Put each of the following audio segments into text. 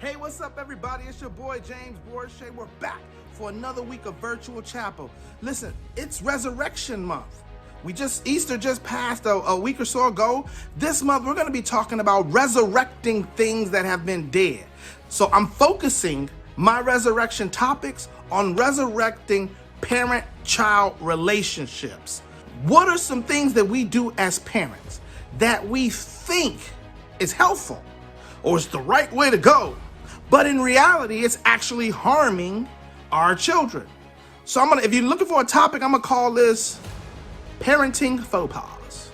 Hey, what's up, everybody? It's your boy, James Borshay. We're back for another week of Virtual Chapel. Listen, it's Resurrection Month. Easter just passed a week or so ago. This month, we're going to be talking about resurrecting things that have been dead. So I'm focusing my resurrection topics on resurrecting parent-child relationships. What are some things that we do as parents that we think is helpful or is the right way to go, but in reality, it's actually harming our children? So if you're looking for a topic, I'm gonna call this parenting faux pas.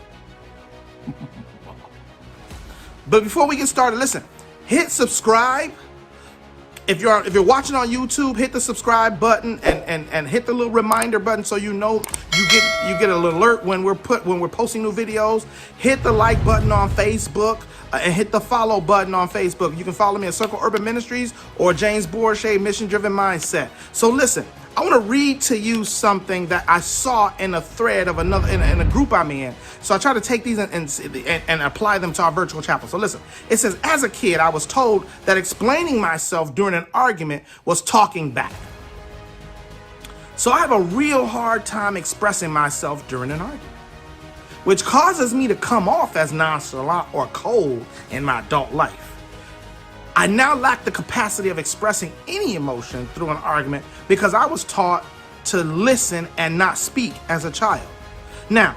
But before we get started, listen, hit subscribe. If you're watching on YouTube, hit the subscribe button and hit the little reminder button so you know you get an alert when we're posting new videos. Hit the like button on Facebook and hit the follow button on Facebook. You can follow me at Circle Urban Ministries or James Borshay Mission Driven Mindset. So listen, I want to read to you something that I saw in a thread of another in a group I'm in. So I try to take these and apply them to our virtual chapel. So listen, it says, as a kid, I was told that explaining myself during an argument was talking back. So I have a real hard time expressing myself during an argument, which causes me to come off as nonchalant or cold in my adult life. I now lack the capacity of expressing any emotion through an argument because I was taught to listen and not speak as a child. Now,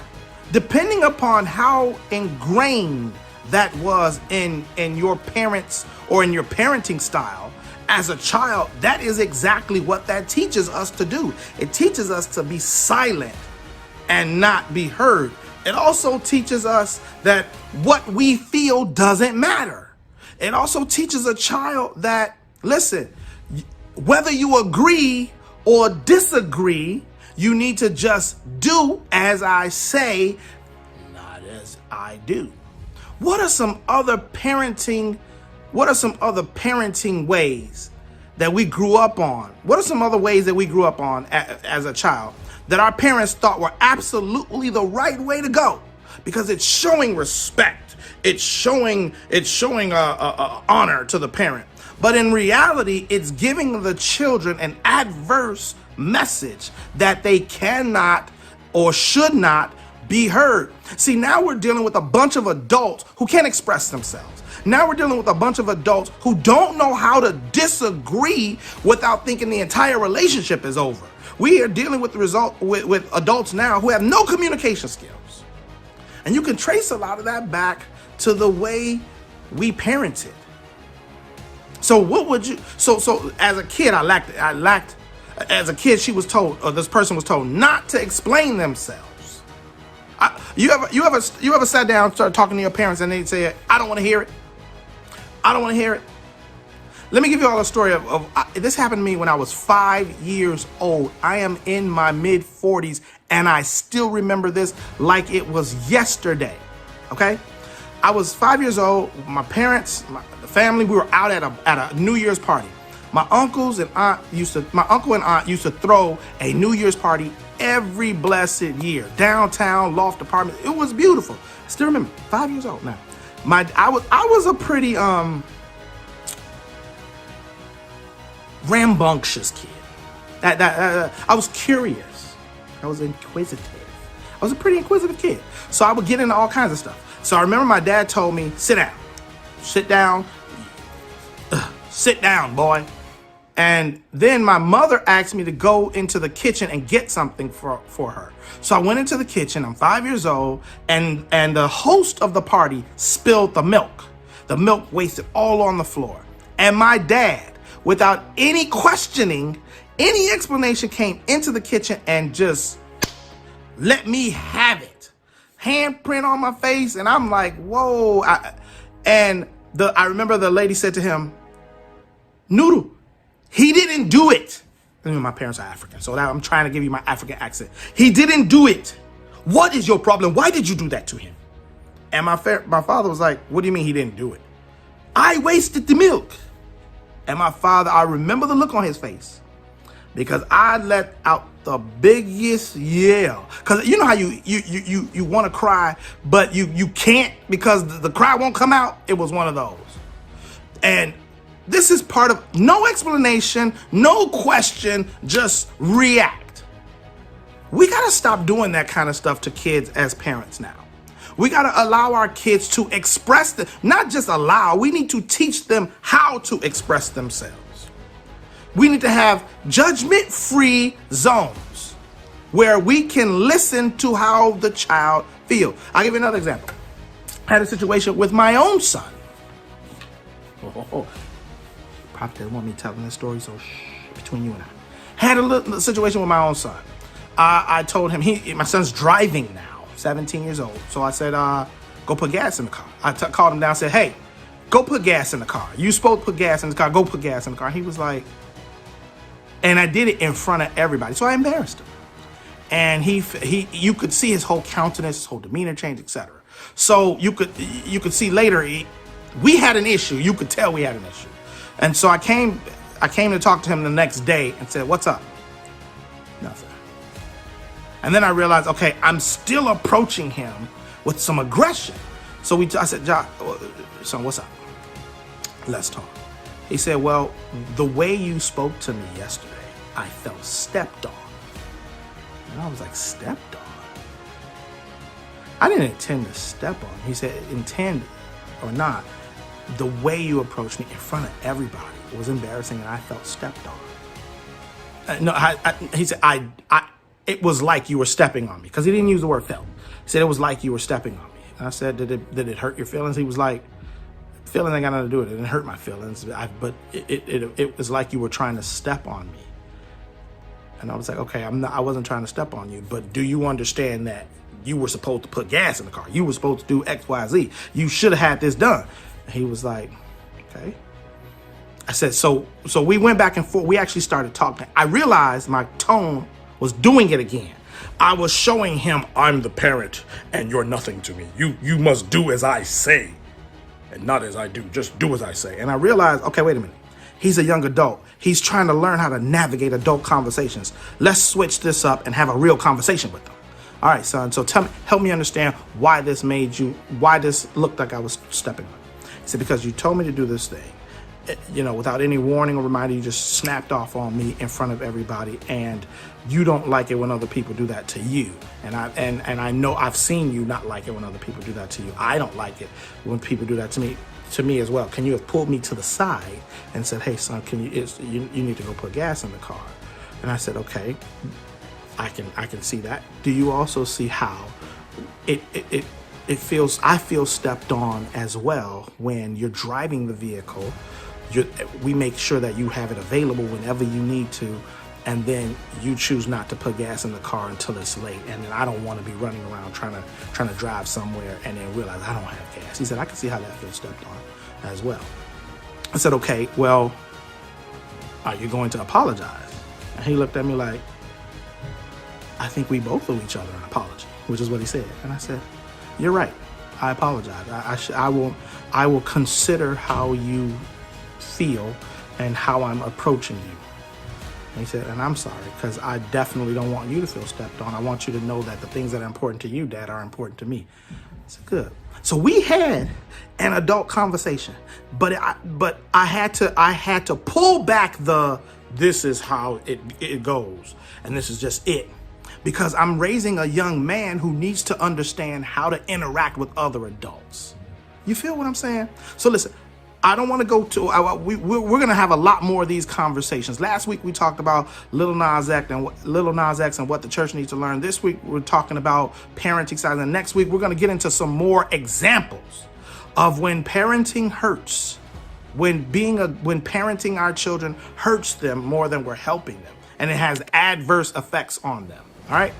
depending upon how ingrained that was in your parents or in your parenting style, as a child, that is exactly what that teaches us to do. It teaches us to be silent and not be heard. It also teaches us that what we feel doesn't matter. It also teaches a child that, listen, whether you agree or disagree, you need to just do as I say, not as I do. What are some other parenting ways that we grew up on? What are some other ways that we grew up on as a child that our parents thought were absolutely the right way to go? Because it's showing respect. It's showing honor to the parent. But in reality, it's giving the children an adverse message that they cannot or should not be heard. See, now we're dealing with a bunch of adults who can't express themselves. Now we're dealing with a bunch of adults who don't know how to disagree without thinking the entire relationship is over. We are dealing with with adults now who have no communication skills. And you can trace a lot of that back to the way we parented. So what would you, so as a kid, I lacked, as a kid, this person was told not to explain themselves. You ever sat down and started talking to your parents and they say, I don't want to hear it. I don't want to hear it. Let me give you all a story of this happened to me when I was 5 years old. I am in my mid 40s and I still remember this like it was yesterday. Okay. I was 5 years old. My parents, the family, we were out at a New Year's party. My uncle and aunt used to throw a New Year's party every blessed year. Downtown, loft apartment. It was beautiful. I still remember, 5 years old now. I was a pretty rambunctious kid. I was curious. I was inquisitive. I was a pretty inquisitive kid. So I would get into all kinds of stuff. So I remember my dad told me, sit down, boy. And then my mother asked me to go into the kitchen and get something for her. So I went into the kitchen, I'm 5 years old, and the host of the party spilled the milk. The milk wasted all on the floor. And my dad, without any questioning, any explanation, came into the kitchen and just let me have it. Handprint on my face, and I'm like, whoa. I remember the lady said to him, Noodle, he didn't do it. My parents are African, so I'm trying to give you my African accent. He didn't do it. What is your problem? Why did you do that to him? And my father was like, what do you mean he didn't do it? I wasted the milk. And my father, I remember the look on his face because I let out the biggest yell. Because you know how you want to cry, but you can't because the cry won't come out. It was one of those. And This is part of no explanation, no question, just react. We got to stop doing that kind of stuff to kids as parents now. We got to allow our kids to express them, not just allow, we need to teach them how to express themselves. We need to have judgment-free zones where we can listen to how the child feels. I'll give you another example. I had a situation with my own son. Probably doesn't want me telling this story, so shh, between you and I. Had a little situation with my own son. I told him, my son's driving now, 17 years old. So I said, go put gas in the car. I called him down and said, hey, go put gas in the car. You supposed to put gas in the car, go put gas in the car. He was like, and I did it in front of everybody. So I embarrassed him. And you could see his whole countenance, his whole demeanor change, etc. So you could see later, we had an issue. You could tell we had an issue. And so I came to talk to him the next day and said, what's up? Nothing. And then I realized, okay, I'm still approaching him with some aggression. So I said, son, what's up? Let's talk. He said, well, the way you spoke to me yesterday, I felt stepped on. And I was like, stepped on? I didn't intend to step on him. He said, intend or not, the way you approached me in front of everybody was embarrassing and I felt stepped on. He said, it was like you were stepping on me, because he didn't use the word felt. He said, it was like you were stepping on me. And I said, did it hurt your feelings? He was like, feelings ain't got nothing to do with it. It didn't hurt my feelings, but it was like you were trying to step on me. And I was like, okay, I wasn't trying to step on you, but do you understand that you were supposed to put gas in the car? You were supposed to do X, Y, Z. You should have had this done. And he was like, okay. I said, so we went back and forth. We actually started talking. I realized my tone was doing it again. I was showing him, I'm the parent and you're nothing to me. You must do as I say and not as I do. Just do as I say. And I realized, okay, wait a minute. He's a young adult. He's trying to learn how to navigate adult conversations. Let's switch this up and have a real conversation with them. All right, son. So help me understand why this looked like I was stepping on. He said, because you told me to do this thing, without any warning or reminder, you just snapped off on me in front of everybody, and you don't like it when other people do that to you. And I know I've seen you not like it when other people do that to you. I don't like it when people do that to me as well. Can you have pulled me to the side and said, hey, son, you need to go put gas in the car? And I said, okay, I can see that. Do you also see how I feel stepped on as well when you're driving the vehicle? We make sure that you have it available whenever you need to, and then you choose not to put gas in the car until it's late. And then I don't want to be running around trying to drive somewhere and then realize I don't have gas. He said, I can see how that feels stepped on as well. I said, okay, well, are you going to apologize? And he looked at me like, I think we both owe each other an apology, which is what he said. And I said, you're right. I apologize. I will consider how you feel and how I'm approaching you. And he said, and I'm sorry, because I definitely don't want you to feel stepped on. I want you to know that the things that are important to you, Dad, are important to me. I said, good. So we had an adult conversation, but I had to pull back this is how it goes, and this is just it. Because I'm raising a young man who needs to understand how to interact with other adults. You feel what I'm saying? So listen, I don't want to go to, we're going to have a lot more of these conversations. Last week we talked about Lil Nas X and what the church needs to learn. This week we're talking about parenting styles. And next week we're going to get into some more examples of when parenting hurts, when parenting our children hurts them more than we're helping them, and it has adverse effects on them. All right.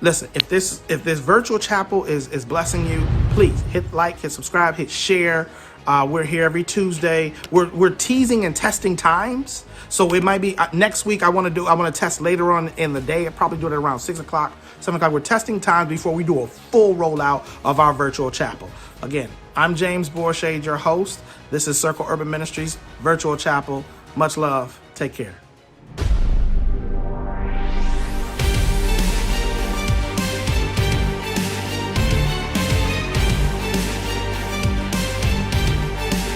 Listen, if this virtual chapel is blessing you, please hit like, hit subscribe, hit share. We're here every Tuesday. We're teasing and testing times. So it might be next week. I want to test later on in the day. I'll probably do it around 6 o'clock, 7 o'clock. We're testing times before we do a full rollout of our virtual chapel. Again, I'm James Borshade, your host. This is Circle Urban Ministries Virtual Chapel. Much love. Take care.